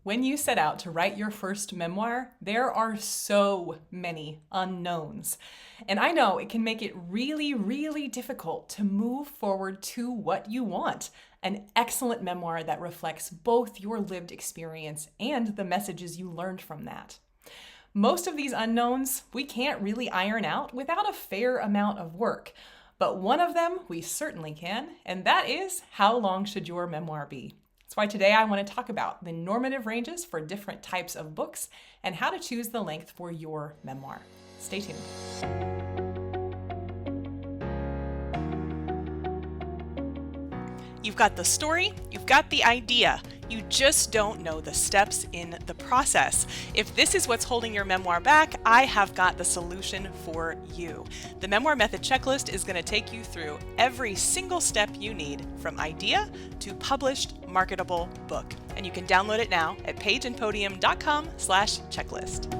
When you set out to write your first memoir, there are so many unknowns. And I know it can make it really, really difficult to move forward to what you want. An excellent memoir that reflects both your lived experience and the messages you learned from that. Most of these unknowns we can't really iron out without a fair amount of work. But one of them we certainly can, and that is, how long should your memoir be? That's why today I want to talk about the normative ranges for different types of books and how to choose the length for your memoir. Stay tuned. You've got the story, you've got the idea. You just don't know the steps in the process. If this is what's holding your memoir back, I have got the solution for you. The Memoir Method Checklist is going to take you through every single step you need from idea to published marketable book. And you can download it now at pageandpodium.com/checklist.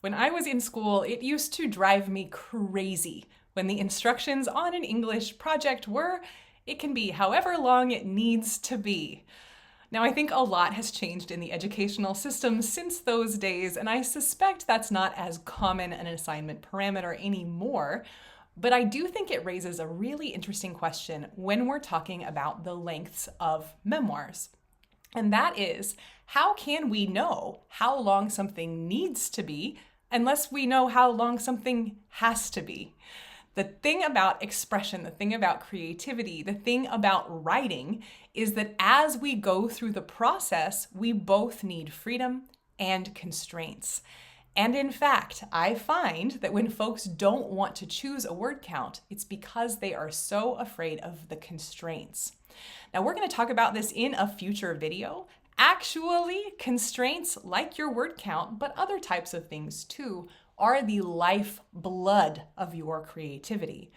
When I was in school, it used to drive me crazy when the instructions on an English project were, it can be however long it needs to be. Now, I think a lot has changed in the educational system since those days, and I suspect that's not as common an assignment parameter anymore, but I do think it raises a really interesting question when we're talking about the lengths of memoirs. And that is, how can we know how long something needs to be unless we know how long something has to be? The thing about expression, the thing about creativity, the thing about writing is that as we go through the process, we both need freedom and constraints. And in fact, I find that when folks don't want to choose a word count, it's because they are so afraid of the constraints. Now, we're going to talk about this in a future video. Actually, constraints like your word count, but other types of things too, are the lifeblood of your creativity.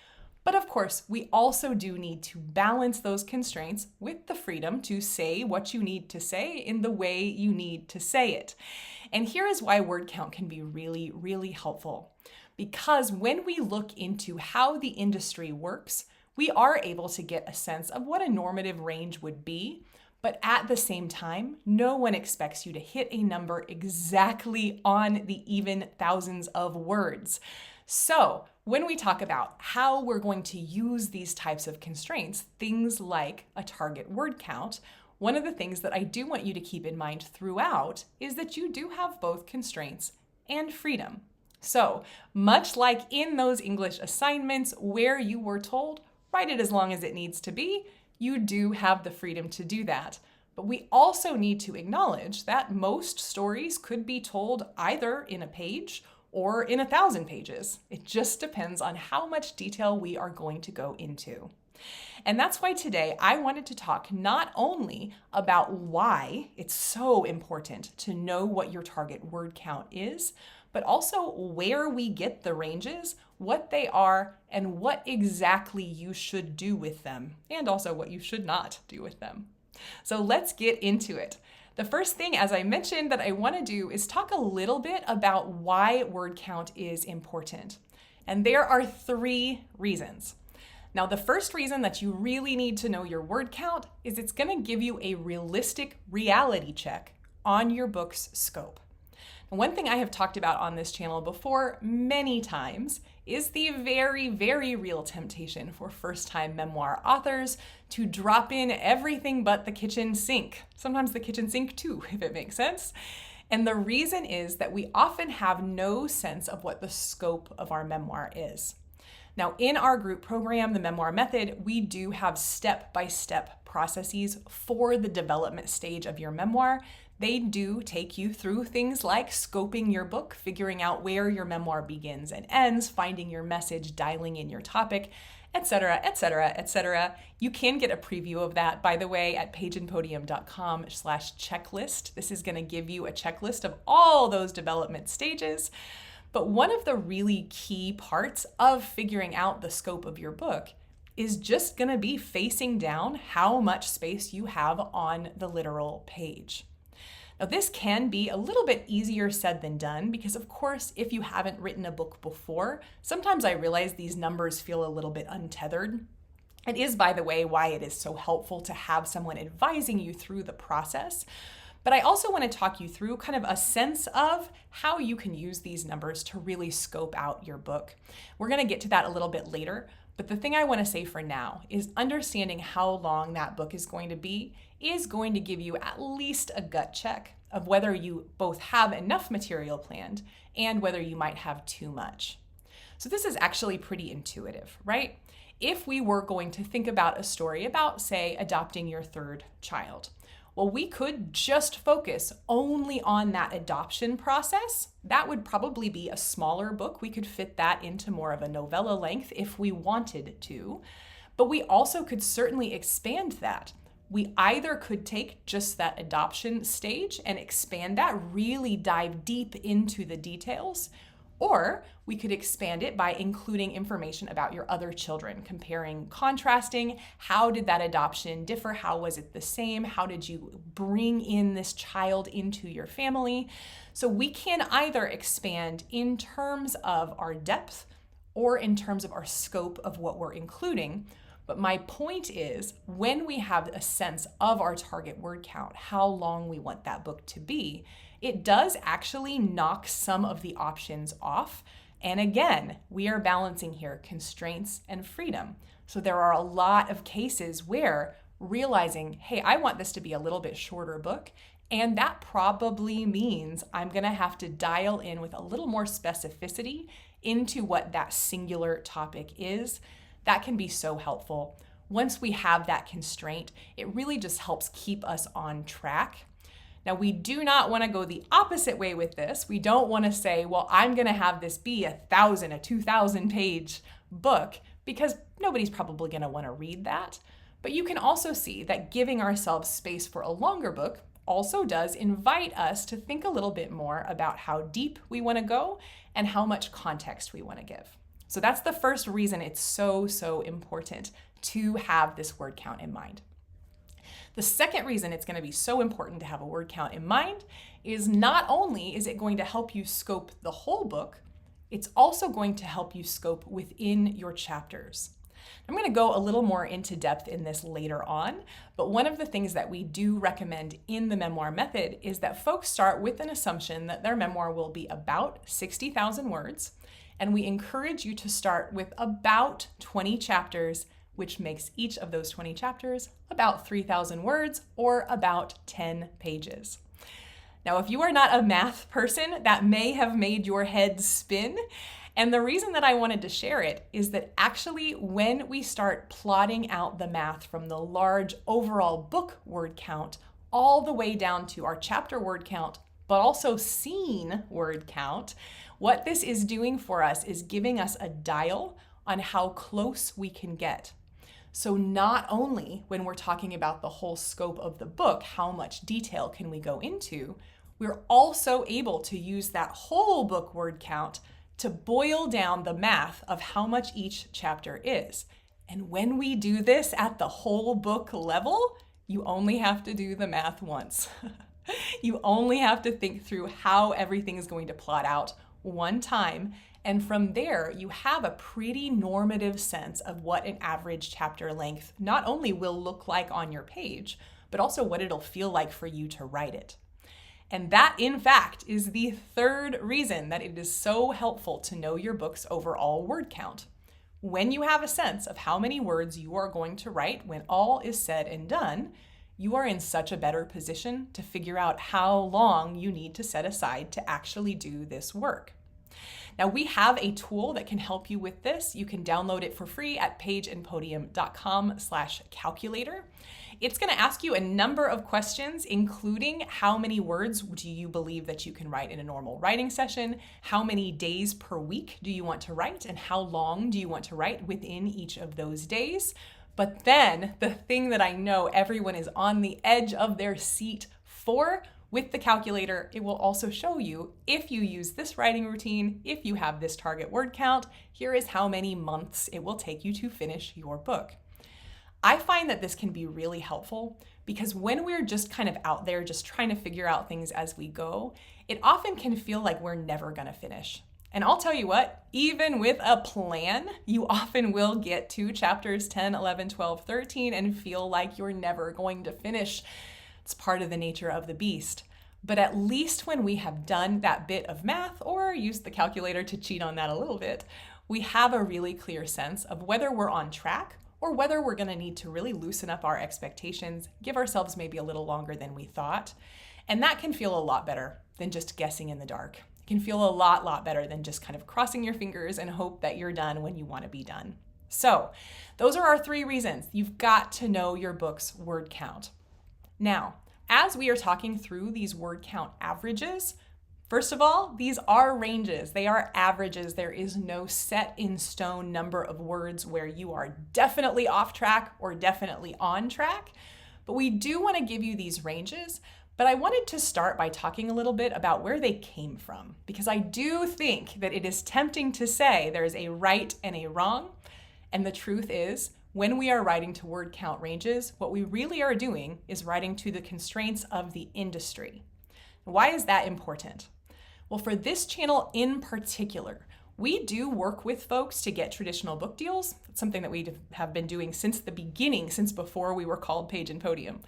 But of course, we also do need to balance those constraints with the freedom to say what you need to say in the way you need to say it. And here is why word count can be really, really helpful. Because when we look into how the industry works, we are able to get a sense of what a normative range would be. But at the same time, no one expects you to hit a number exactly on the even thousands of words. So when we talk about how we're going to use these types of constraints, things like a target word count, one of the things that I do want you to keep in mind throughout is that you do have both constraints and freedom. So much like in those English assignments where you were told, write it as long as it needs to be, you do have the freedom to do that. But we also need to acknowledge that most stories could be told either in a page or in 1,000 pages. It just depends on how much detail we are going to go into. And that's why today I wanted to talk not only about why it's so important to know what your target word count is, but also where we get the ranges, what they are, and what exactly you should do with them, and also what you should not do with them. So let's get into it. The first thing, as I mentioned, that I want to do is talk a little bit about why word count is important. And there are 3 reasons. Now, the first reason that you really need to know your word count is it's going to give you a realistic reality check on your book's scope. One thing I have talked about on this channel before many times is the very, very real temptation for first-time memoir authors to drop in everything but the kitchen sink. Sometimes the kitchen sink too, if it makes sense. And the reason is that we often have no sense of what the scope of our memoir is. Now, in our group program, the Memoir Method, we do have step-by-step processes for the development stage of your memoir. They do take you through things like scoping your book, figuring out where your memoir begins and ends, finding your message, dialing in your topic, etc., etc., etc. You can get a preview of that, by the way, at pageandpodium.com/checklist. This is going to give you a checklist of all those development stages. But one of the really key parts of figuring out the scope of your book is just going to be facing down how much space you have on the literal page. Now, this can be a little bit easier said than done because, of course, if you haven't written a book before, sometimes I realize these numbers feel a little bit untethered. It is, by the way, why it is so helpful to have someone advising you through the process. But I also want to talk you through kind of a sense of how you can use these numbers to really scope out your book. We're going to get to that a little bit later, but the thing I want to say for now is understanding how long that book is going to be is going to give you at least a gut check of whether you both have enough material planned and whether you might have too much. So this is actually pretty intuitive, right? If we were going to think about a story about, say, adopting your third child, well, we could just focus only on that adoption process. That would probably be a smaller book. We could fit that into more of a novella length if we wanted to. But we also could certainly expand that. We either could take just that adoption stage and expand that, really dive deep into the details, or we could expand it by including information about your other children, comparing, contrasting, how did that adoption differ? How was it the same? How did you bring in this child into your family? So we can either expand in terms of our depth or in terms of our scope of what we're including. But my point is, when we have a sense of our target word count, how long we want that book to be, it does actually knock some of the options off. And again, we are balancing here constraints and freedom. So there are a lot of cases where realizing, hey, I want this to be a little bit shorter book, and that probably means I'm going to have to dial in with a little more specificity into what that singular topic is. That can be so helpful. Once we have that constraint, it really just helps keep us on track. Now, we do not want to go the opposite way with this. We don't want to say, well, I'm going to have this be a 2,000 page book, because nobody's probably going to want to read that. But you can also see that giving ourselves space for a longer book also does invite us to think a little bit more about how deep we want to go and how much context we want to give. So that's the first reason it's so important to have this word count in mind. The second reason it's going to be so important to have a word count in mind is not only is it going to help you scope the whole book, it's also going to help you scope within your chapters. I'm going to go a little more into depth in this later on, but one of the things that we do recommend in the memoir method is that folks start with an assumption that their memoir will be about 60,000 words, and we encourage you to start with about 20 chapters, which makes each of those 20 chapters about 3,000 words or about 10 pages. Now, if you are not a math person, that may have made your head spin. And the reason that I wanted to share it is that actually when we start plotting out the math from the large overall book word count all the way down to our chapter word count, but also scene word count, what this is doing for us is giving us a dial on how close we can get. So not only when we're talking about the whole scope of the book, how much detail can we go into, we're also able to use that whole book word count to boil down the math of how much each chapter is. And when we do this at the whole book level, you only have to do the math once. You only have to think through how everything is going to plot out one time. And from there, you have a pretty normative sense of what an average chapter length not only will look like on your page, but also what it'll feel like for you to write it. And that, in fact, is the third reason that it is so helpful to know your book's overall word count. When you have a sense of how many words you are going to write when all is said and done, you are in such a better position to figure out how long you need to set aside to actually do this work. Now, we have a tool that can help you with this. You can download it for free at pageandpodium.com/calculator. It's going to ask you a number of questions, including how many words do you believe that you can write in a normal writing session? How many days per week do you want to write? And how long do you want to write within each of those days? But then the thing that I know everyone is on the edge of their seat for, with the calculator, it will also show you if you use this writing routine, if you have this target word count, here is how many months it will take you to finish your book. I find that this can be really helpful because when we're just kind of out there just trying to figure out things as we go, it often can feel like we're never going to finish. And I'll tell you what, even with a plan, you often will get to chapters 10, 11, 12, 13 and feel like you're never going to finish. It's part of the nature of the beast. But at least when we have done that bit of math or used the calculator to cheat on that a little bit, we have a really clear sense of whether we're on track or whether we're going to need to really loosen up our expectations, give ourselves maybe a little longer than we thought. And that can feel a lot better than just guessing in the dark. It can feel a lot better than just kind of crossing your fingers and hope that you're done when you want to be done. So those are our 3 reasons you've got to know your book's word count. Now, as we are talking through these word count averages, first of all, these are ranges. They are averages. There is no set in stone number of words where you are definitely off track or definitely on track. But we do want to give you these ranges. But I wanted to start by talking a little bit about where they came from, because I do think that it is tempting to say there's a right and a wrong. And the truth is, when we are writing to word count ranges, what we really are doing is writing to the constraints of the industry. Why is that important? Well, for this channel in particular, we do work with folks to get traditional book deals. It's something that we have been doing since the beginning, since before we were called Page and Podium.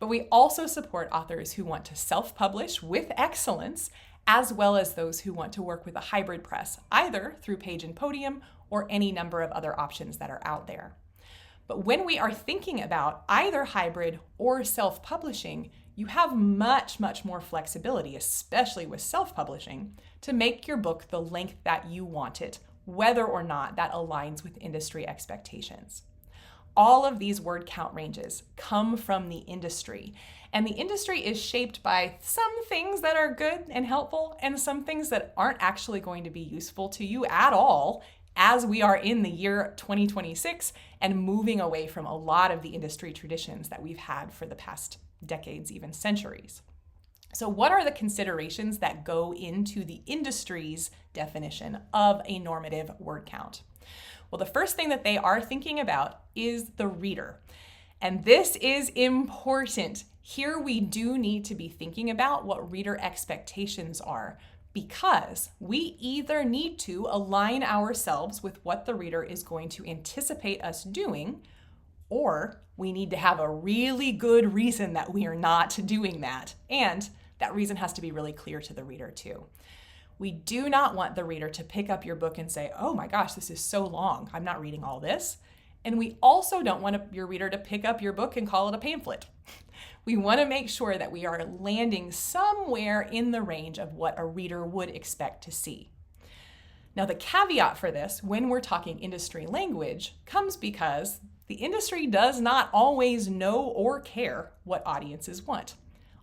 But we also support authors who want to self-publish with excellence, as well as those who want to work with a hybrid press, either through Page and Podium or any number of other options that are out there. But when we are thinking about either hybrid or self-publishing, you have much more flexibility, especially with self-publishing, to make your book the length that you want it, whether or not that aligns with industry expectations. All of these word count ranges come from the industry, and the industry is shaped by some things that are good and helpful and some things that aren't actually going to be useful to you at all as we are in the year 2026 and moving away from a lot of the industry traditions that we've had for the past decades, even centuries. So what are the considerations that go into the industry's definition of a normative word count? Well, the first thing that they are thinking about is the reader. And this is important. Here we do need to be thinking about what reader expectations are, because we either need to align ourselves with what the reader is going to anticipate us doing, or we need to have a really good reason that we are not doing that. And that reason has to be really clear to the reader too. We do not want the reader to pick up your book and say, oh my gosh, this is so long, I'm not reading all this. And we also don't want your reader to pick up your book and call it a pamphlet. We want to make sure that we are landing somewhere in the range of what a reader would expect to see. Now, the caveat for this, when we're talking industry language, comes because the industry does not always know or care what audiences want.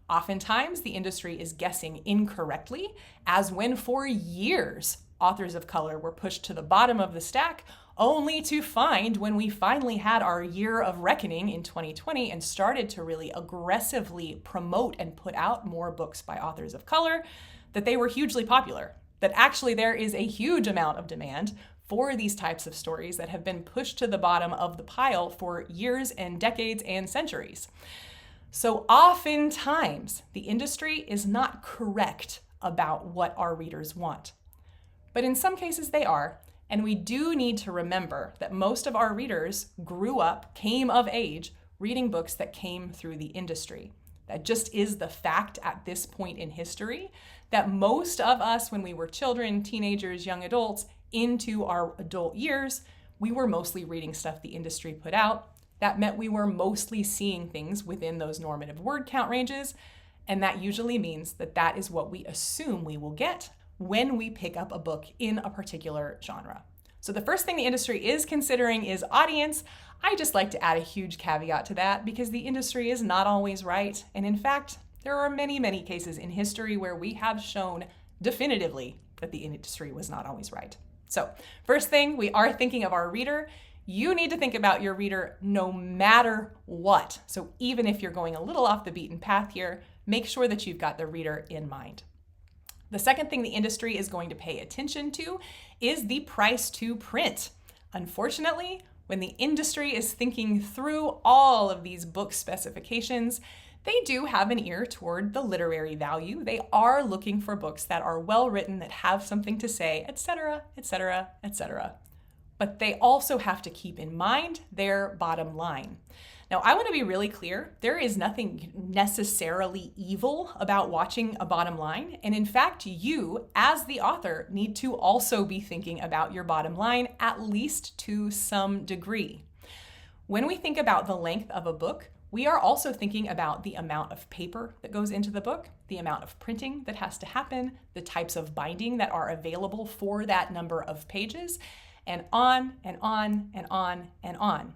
Oftentimes, the industry is guessing incorrectly, as when for years, authors of color were pushed to the bottom of the stack, only to find when we finally had our year of reckoning in 2020 and started to really aggressively promote and put out more books by authors of color, that they were hugely popular, that actually there is a huge amount of demand for these types of stories that have been pushed to the bottom of the pile for years and decades and centuries. So oftentimes, the industry is not correct about what our readers want. But in some cases they are, and we do need to remember that most of our readers grew up, came of age, reading books that came through the industry. That just is the fact at this point in history, that most of us, when we were children, teenagers, young adults, into our adult years, we were mostly reading stuff the industry put out. That meant we were mostly seeing things within those normative word count ranges, and that usually means that that is what we assume we will get when we pick up a book in a particular genre. So the first thing the industry is considering is audience. I just like to add a huge caveat to that because the industry is not always right. And in fact, there are many cases in history where we have shown definitively that the industry was not always right. So first thing, we are thinking of our reader. You need to think about your reader no matter what. So even if you're going a little off the beaten path here, make sure that you've got the reader in mind. The second thing the industry is going to pay attention to is the price to print. Unfortunately, When the industry is thinking through all of these book specifications, they do have an ear toward the literary value. They are looking for books that are well written, that have something to say, etc., etc., etc. But they also have to keep in mind their bottom line. Now, I want to be really clear. There is nothing necessarily evil about watching a bottom line. And in fact, you, as the author, need to also be thinking about your bottom line, at least to some degree. When we think about the length of a book, we are also thinking about the amount of paper that goes into the book, the amount of printing that has to happen, the types of binding that are available for that number of pages, and on and on and on and on.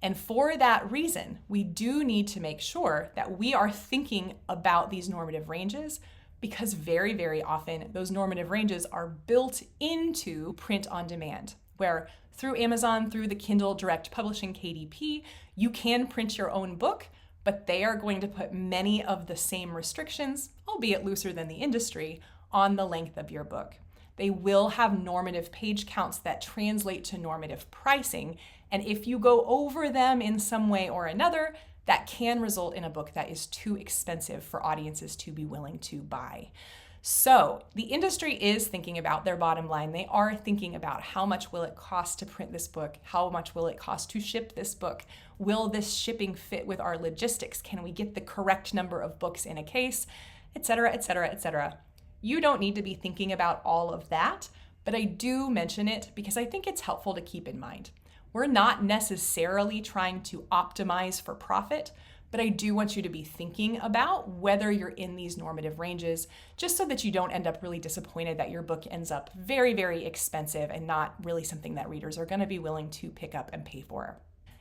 And for that reason, we do need to make sure that we are thinking about these normative ranges, because very, very often those normative ranges are built into print on demand, where through Amazon, through the Kindle Direct Publishing KDP, you can print your own book, but they are going to put many of the same restrictions, albeit looser than the industry, on the length of your book. They will have normative page counts that translate to normative pricing, and if you go over them in some way or another, that can result in a book that is too expensive for audiences to be willing to buy. So the industry is thinking about their bottom line. They are thinking about how much will it cost to print this book? How much will it cost to ship this book? Will this shipping fit with our logistics? Can we get the correct number of books in a case? Etc., etc., etc. You don't need to be thinking about all of that, but I do mention it because I think it's helpful to keep in mind. We're not necessarily trying to optimize for profit, but I do want you to be thinking about whether you're in these normative ranges, just so that you don't end up really disappointed that your book ends up very, very expensive and not really something that readers are going to be willing to pick up and pay for.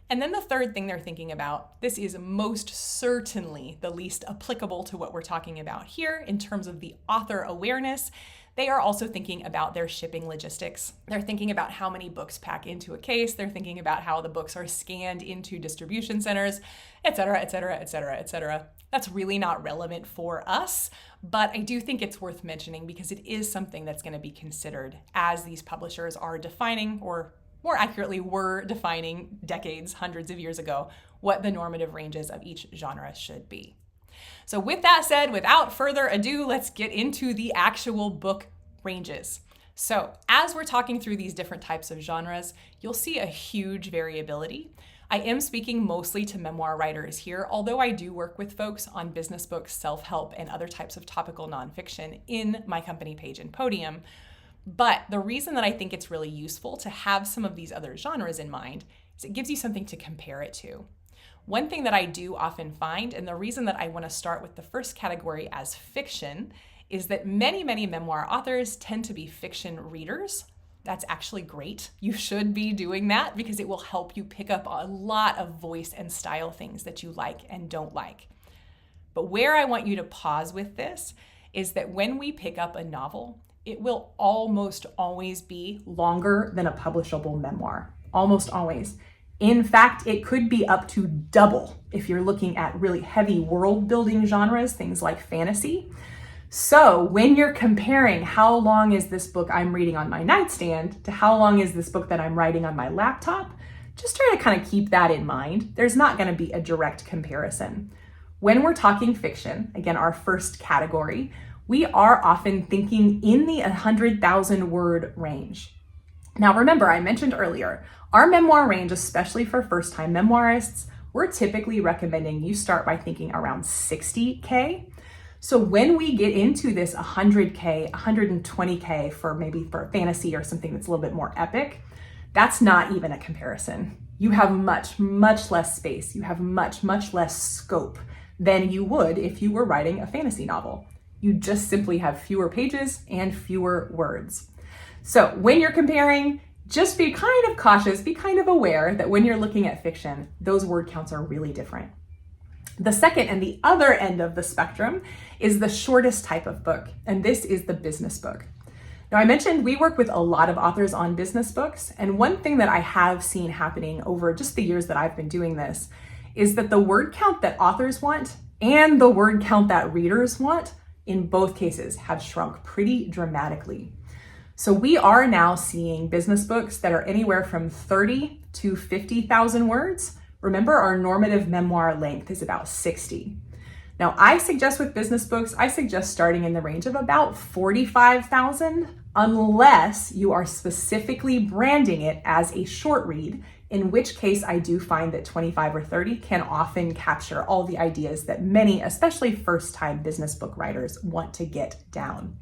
And then the third thing they're thinking about, this is most certainly the least applicable to what we're talking about here in terms of the author awareness. They are also thinking about their shipping logistics. They're thinking about how many books pack into a case. They're thinking about how the books are scanned into distribution centers, etc., etc., etc., etc. That's really not relevant for us, but I do think it's worth mentioning because it is something that's going to be considered as these publishers are defining, or more accurately, were defining decades, hundreds of years ago, what the normative ranges of each genre should be. So with that said, without further ado, let's get into the actual book ranges. So as we're talking through these different types of genres, you'll see a huge variability. I am speaking mostly to memoir writers here, although I do work with folks on business books, self-help, and other types of topical nonfiction in my company page and Podium. But the reason that I think it's really useful to have some of these other genres in mind is it gives you something to compare it to. One thing that I do often find, and the reason that I want to start with the first category as fiction, is that many, many memoir authors tend to be fiction readers. That's actually great. You should be doing that because it will help you pick up a lot of voice and style things that you like and don't like. But where I want you to pause with this is that when we pick up a novel, it will almost always be longer than a publishable memoir. Almost always. In fact, it could be up to double if you're looking at really heavy world building genres, things like fantasy. So when you're comparing how long is this book I'm reading on my nightstand to how long is this book that I'm writing on my laptop, just try to kind of keep that in mind. There's not going to be a direct comparison. When we're talking fiction, again, our first category, we are often thinking in the 100,000 word range. Now remember, I mentioned earlier, our memoir range, especially for first-time memoirists, we're typically recommending you start by thinking around 60K. So when we get into this 100K, 120K for fantasy or something that's a little bit more epic, that's not even a comparison. You have much, much less space. You have much, much less scope than you would if you were writing a fantasy novel. You just simply have fewer pages and fewer words. So when you're comparing, just be kind of cautious, be kind of aware that when you're looking at fiction, those word counts are really different. The second and the other end of the spectrum is the shortest type of book, and this is the business book. Now, I mentioned we work with a lot of authors on business books, and one thing that I have seen happening over just the years that I've been doing this is that the word count that authors want and the word count that readers want, in both cases, have shrunk pretty dramatically. So we are now seeing business books that are anywhere from 30 to 50,000 words. Remember, our normative memoir length is about 60. Now, I suggest with business books, I suggest starting in the range of about 45,000, unless you are specifically branding it as a short read, in which case I do find that 25 or 30 can often capture all the ideas that many, especially first-time business book writers, want to get down.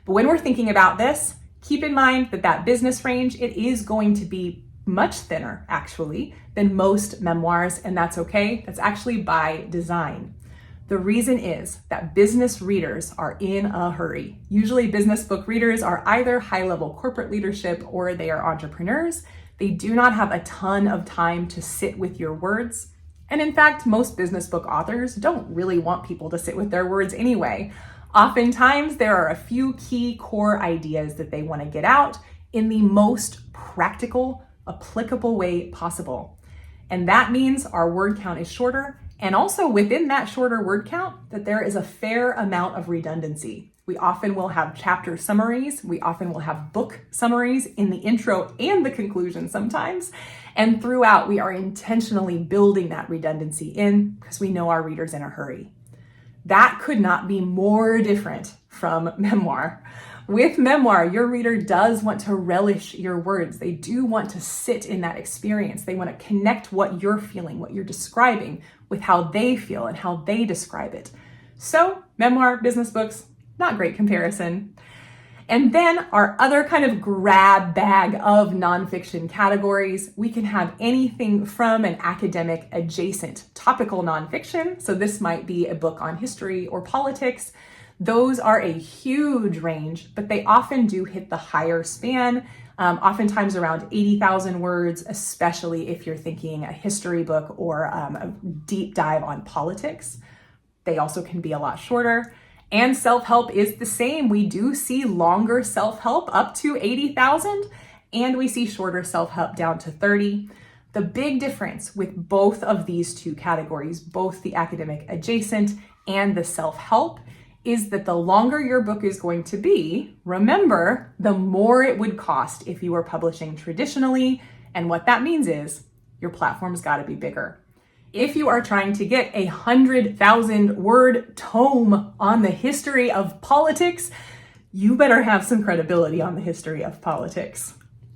But when we're thinking about this, keep in mind that that business range, it is going to be much thinner, actually, than most memoirs, and that's okay. That's actually by design. The reason is that business readers are in a hurry. Usually business book readers are either high-level corporate leadership or they are entrepreneurs. They do not have a ton of time to sit with your words. And in fact, most business book authors don't really want people to sit with their words anyway. Oftentimes, there are a few key core ideas that they want to get out in the most practical, applicable way possible. And that means our word count is shorter, and also within that shorter word count, that there is a fair amount of redundancy. We often will have chapter summaries, we often will have book summaries in the intro and the conclusion sometimes, and throughout we are intentionally building that redundancy in because we know our reader's in a hurry. That could not be more different from memoir. With memoir, your reader does want to relish your words. They do want to sit in that experience. They want to connect what you're feeling, what you're describing, with how they feel and how they describe it. So, memoir, business books, not great comparison. And then our other kind of grab bag of nonfiction categories, we can have anything from an academic adjacent topical nonfiction. So this might be a book on history or politics. Those are a huge range, but they often do hit the higher span, oftentimes around 80,000 words, especially if you're thinking a history book or a deep dive on politics. They also can be a lot shorter. And self-help is the same. We do see longer self-help up to 80,000, and we see shorter self-help down to 30. The big difference with both of these two categories, both the academic adjacent and the self-help, is that the longer your book is going to be, remember, the more it would cost if you were publishing traditionally. And what that means is your platform's got to be bigger. If you are trying to get 100,000 word tome on the history of politics, you better have some credibility on the history of politics.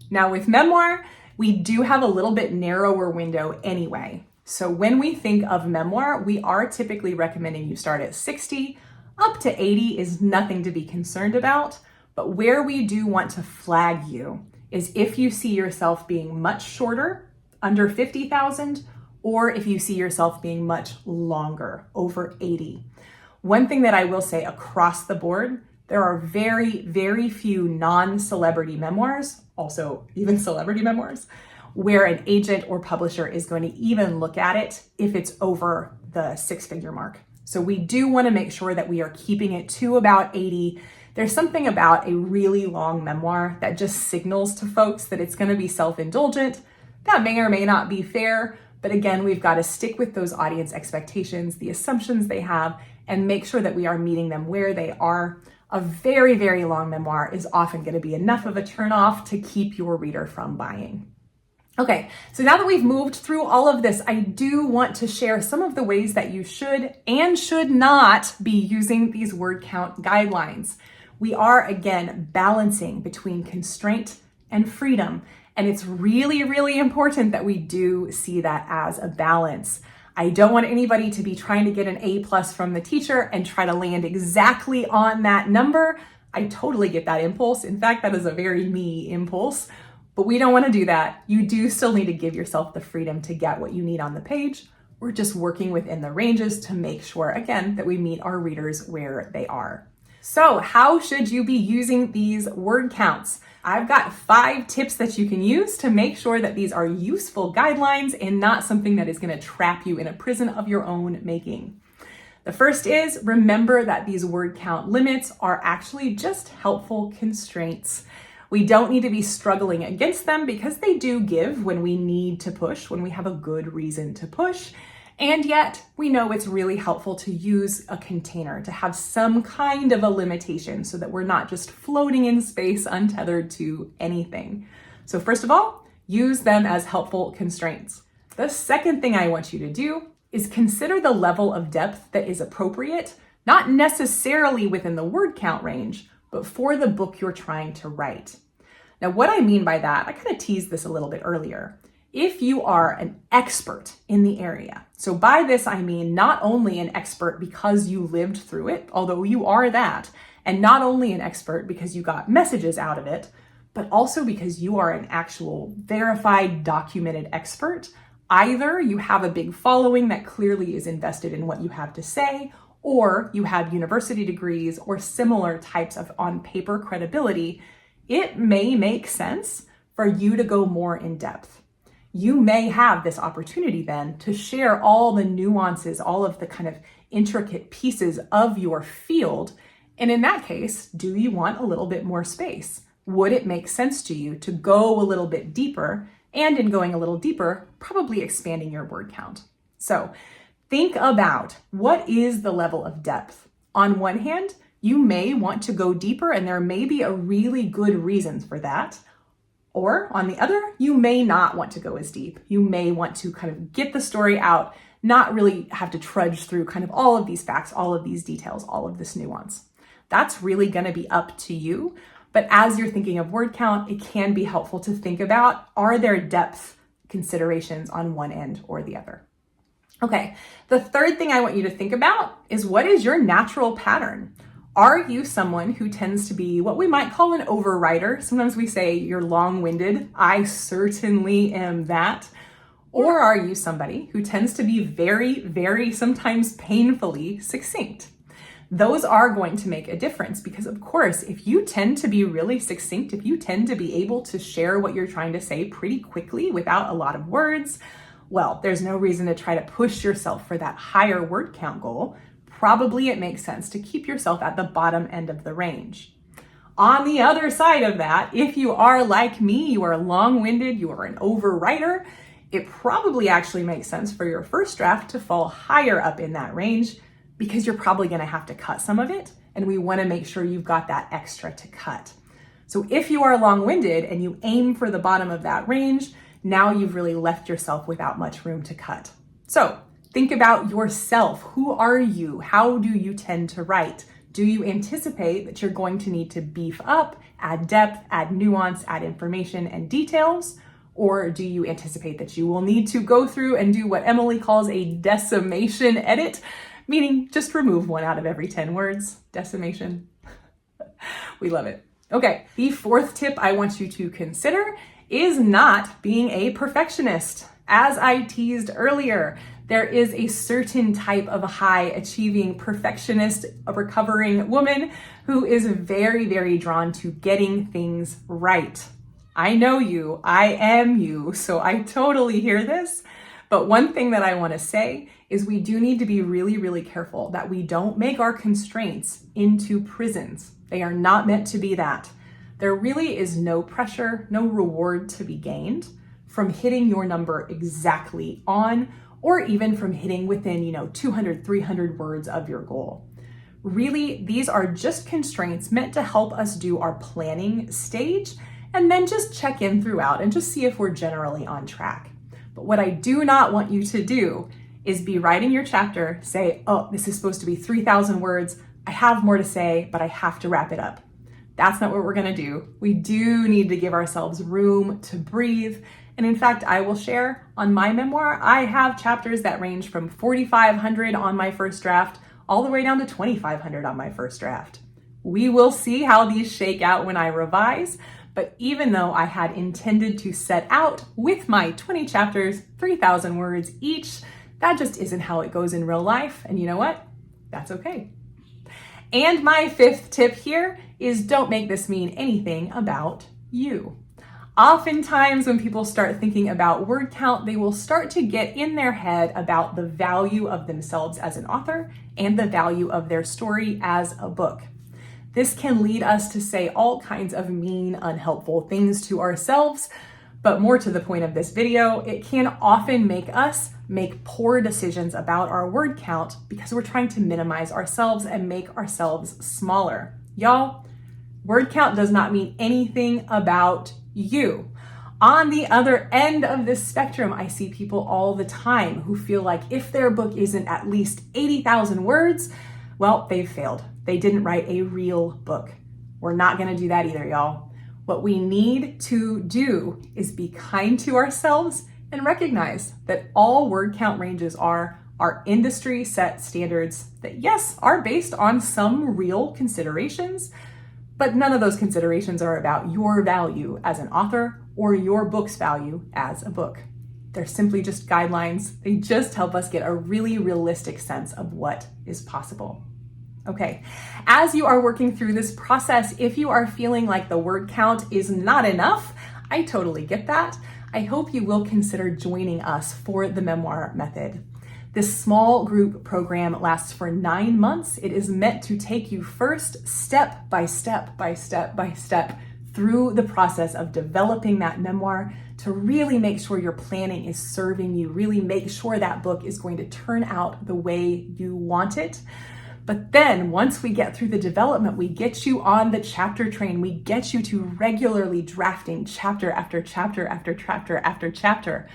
Now with memoir, we do have a little bit narrower window anyway. So when we think of memoir, we are typically recommending you start at 60. Up to 80 is nothing to be concerned about, but where we do want to flag you is if you see yourself being much shorter, under 50,000, or if you see yourself being much longer, over 80. One thing that I will say across the board, there are very, very few non-celebrity memoirs, also even celebrity memoirs, where an agent or publisher is going to even look at it if it's over the six-figure mark. So we do want to make sure that we are keeping it to about 80. There's something about a really long memoir that just signals to folks that it's going to be self-indulgent. That may or may not be fair, but again, we've got to stick with those audience expectations, the assumptions they have, and make sure that we are meeting them where they are. A very, very long memoir is often going to be enough of a turnoff to keep your reader from buying. Okay, so now that we've moved through all of this, I do want to share some of the ways that you should and should not be using these word count guidelines. We are, again, balancing between constraint and freedom. And it's really, really important that we do see that as a balance. I don't want anybody to be trying to get an A+ from the teacher and try to land exactly on that number. I totally get that impulse. In fact, that is a very me impulse, but we don't want to do that. You do still need to give yourself the freedom to get what you need on the page. We're just working within the ranges to make sure, again, that we meet our readers where they are. So how should you be using these word counts? I've got 5 tips that you can use to make sure that these are useful guidelines and not something that is going to trap you in a prison of your own making. The first is remember that these word count limits are actually just helpful constraints. We don't need to be struggling against them because they do give when we need to push, when we have a good reason to push. And yet, we know it's really helpful to use a container, to have some kind of a limitation so that we're not just floating in space untethered to anything. So first of all, use them as helpful constraints. The second thing I want you to do is consider the level of depth that is appropriate, not necessarily within the word count range, but for the book you're trying to write. Now, what I mean by that, I kind of teased this a little bit earlier. If you are an expert in the area, so by this I mean not only an expert because you lived through it, although you are that, and not only an expert because you got messages out of it, but also because you are an actual verified, documented expert. Either you have a big following that clearly is invested in what you have to say, or you have university degrees or similar types of on-paper credibility. It may make sense for you to go more in depth. You may have this opportunity then to share all the nuances, all of the kind of intricate pieces of your field. And in that case, do you want a little bit more space? Would it make sense to you to go a little bit deeper? And in going a little deeper, probably expanding your word count. So think about what is the level of depth. On one hand, you may want to go deeper and there may be a really good reason for that. Or on the other, you may not want to go as deep. You may want to kind of get the story out, not really have to trudge through kind of all of these facts, all of these details, all of this nuance. That's really going to be up to you. But as you're thinking of word count, it can be helpful to think about, are there depth considerations on one end or the other? Okay, the third thing I want you to think about is, what is your natural pattern? Are you someone who tends to be what we might call an overwriter? Sometimes we say you're long-winded. I certainly am that. Or are you somebody who tends to be very, very, sometimes painfully succinct? Those are going to make a difference because, of course, if you tend to be really succinct, if you tend to be able to share what you're trying to say pretty quickly without a lot of words, well, there's no reason to try to push yourself for that higher word count goal. Probably it makes sense to keep yourself at the bottom end of the range. On the other side of that, if you are like me, you are long-winded, you are an overwriter, it probably actually makes sense for your first draft to fall higher up in that range because you're probably going to have to cut some of it, and we want to make sure you've got that extra to cut. So if you are long-winded and you aim for the bottom of that range, now you've really left yourself without much room to cut. So think about yourself. Who are you? How do you tend to write? Do you anticipate that you're going to need to beef up, add depth, add nuance, add information and details? Or do you anticipate that you will need to go through and do what Emily calls a decimation edit, meaning just remove 1 out of every 10 words? Decimation. We love it. Okay, the fourth tip I want you to consider is not being a perfectionist. As I teased earlier, there is a certain type of high achieving perfectionist, a recovering woman who is very, very drawn to getting things right. I know you, I am you, so I totally hear this. But one thing that I want to say is we do need to be really, really careful that we don't make our constraints into prisons. They are not meant to be that. There really is no pressure, no reward to be gained from hitting your number exactly on, or even from hitting within, 200, 300 words of your goal. Really, these are just constraints meant to help us do our planning stage and then just check in throughout and just see if we're generally on track. But what I do not want you to do is be writing your chapter, say, oh, this is supposed to be 3,000 words. I have more to say, but I have to wrap it up. That's not what we're gonna do. We do need to give ourselves room to breathe. And in fact, I will share on my memoir, I have chapters that range from 4,500 on my first draft all the way down to 2,500 on my first draft. We will see how these shake out when I revise, but even though I had intended to set out with my 20 chapters, 3,000 words each, that just isn't how it goes in real life. And you know what? That's okay. And my fifth tip here is don't make this mean anything about you. Oftentimes when people start thinking about word count, they will start to get in their head about the value of themselves as an author and the value of their story as a book. This can lead us to say all kinds of mean, unhelpful things to ourselves, but more to the point of this video, it can often make us make poor decisions about our word count because we're trying to minimize ourselves and make ourselves smaller. Y'all, word count does not mean anything about you. On the other end of this spectrum, I see people all the time who feel like if their book isn't at least 80,000 words, well, they've failed. They didn't write a real book. We're not going to do that either, y'all. What we need to do is be kind to ourselves and recognize that all word count ranges are industry set standards that, yes, are based on some real considerations, but none of those considerations are about your value as an author or your book's value as a book. They're simply just guidelines. They just help us get a really realistic sense of what is possible. Okay, as you are working through this process, if you are feeling like the word count is not enough, I totally get that. I hope you will consider joining us for the Memoir Method. This small group program lasts for 9 months. It is meant to take you first step by step through the process of developing that memoir to really make sure your planning is serving you, really make sure that book is going to turn out the way you want it. But then once we get through the development, we get you on the chapter train. We get you to regularly drafting chapter after chapter after chapter after chapter.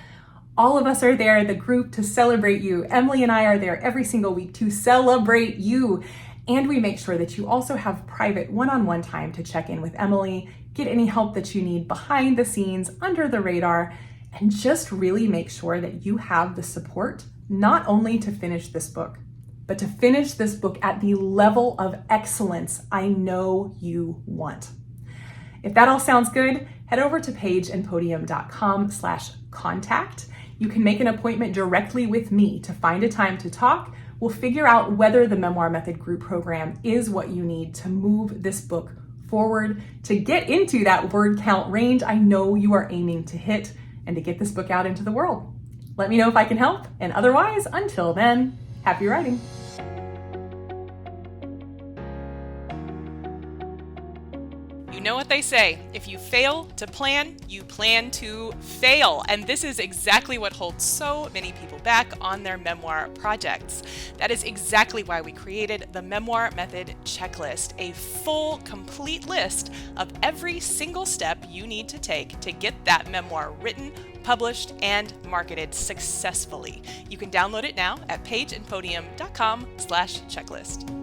All of us are there, the group, to celebrate you. Emily and I are there every single week to celebrate you. And we make sure that you also have private one-on-one time to check in with Emily, get any help that you need behind the scenes, under the radar, and just really make sure that you have the support, not only to finish this book, but to finish this book at the level of excellence I know you want. If that all sounds good, head over to pageandpodium.com/contact. You can make an appointment directly with me to find a time to talk. We'll figure out whether the Memoir Method group program is what you need to move this book forward, to get into that word count range I know you are aiming to hit, and to get this book out into the world. Let me know if I can help, and otherwise, until then, happy writing. You know what they say, if you fail to plan, you plan to fail. And this is exactly what holds so many people back on their memoir projects. That is exactly why we created the Memoir Method Checklist, a full, complete list of every single step you need to take to get that memoir written, published, and marketed successfully. You can download it now at pageandpodium.com/checklist.